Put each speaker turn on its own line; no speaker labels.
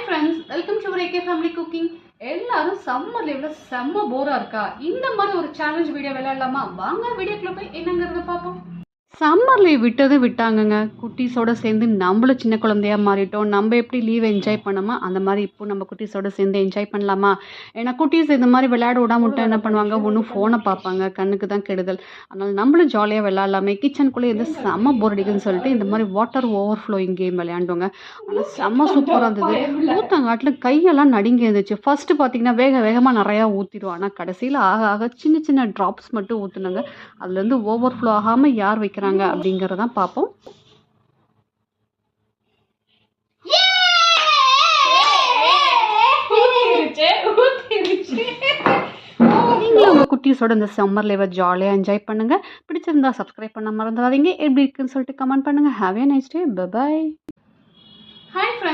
Hi friends, welcome to AK family cooking. எல்லாரும் summer லீவ்ல செம்ம போரா இருக்கா? இந்த மாதிரி ஒரு சேலஞ்ச் வீடியோ விளையாடலாமா? வாங்க வீடியோக்குள்ள போய் என்னங்கிறத பார்ப்போம். Summer leave விட்டாங்கங்க. குட்டீஸோட சேர்ந்து நம்மளும் சின்ன குழந்தையா மாறிட்டோம். நம்ம எப்படி லீவ் என்ஜாய் பண்ணோமா அந்த மாதிரி இப்போ நம்ம குட்டீஸோட சேர்ந்து என்ஜாய் பண்ணலாமா? ஏன்னா குட்டீஸ் இந்த மாதிரி விளையாட விடாம விட்டா என்ன பண்ணுவாங்க? ஒன்றும் ஃபோனை பார்ப்பாங்க, கண்ணுக்கு தான் கெடுதல். அதனால நம்மளும் ஜாலியாக விளையாடலாமே. கிச்சனுக்குள்ளே இருந்து செம்ம போர் அடிக்குதுன்னு சொல்லிட்டு இந்த மாதிரி வாட்டர் ஓவர் ஃப்ளோயிங் கேம் விளையாண்டோங்க. ஆனால் செம்ம சூப்பராக இருந்தது. ஊற்றங்காட்டில் கையெல்லாம் நடுங்கி இருந்துச்சு. ஃபர்ஸ்ட்டு பார்த்தீங்கன்னா வேகமாக நிறையா ஊற்றிடுவோம். ஆனால் கடைசியில் ஆக ஆக சின்ன சின்ன ட்ராப்ஸ் மட்டும் ஊற்றுனாங்க. அதுலேருந்து ஓவர் ஃப்ளோ ஆகாமல் யார் வைக்கிறாங்க அப்படிங்கிறதான் பார்ப்போம். நீங்களும் உங்கள் குட்டீஸோட இந்த சம்மர் லீவை ஜாலியாக என்ஜாய் பண்ணுங்க. பிடிச்சிருந்தா சப்ஸ்கிரைப் பண்ண மறந்துடாதீங்க. எப்படி இருக்குன்னு சொல்லிட்டு கமெண்ட் பண்ணுங்க. Have a nice day. Bye. Hi friends.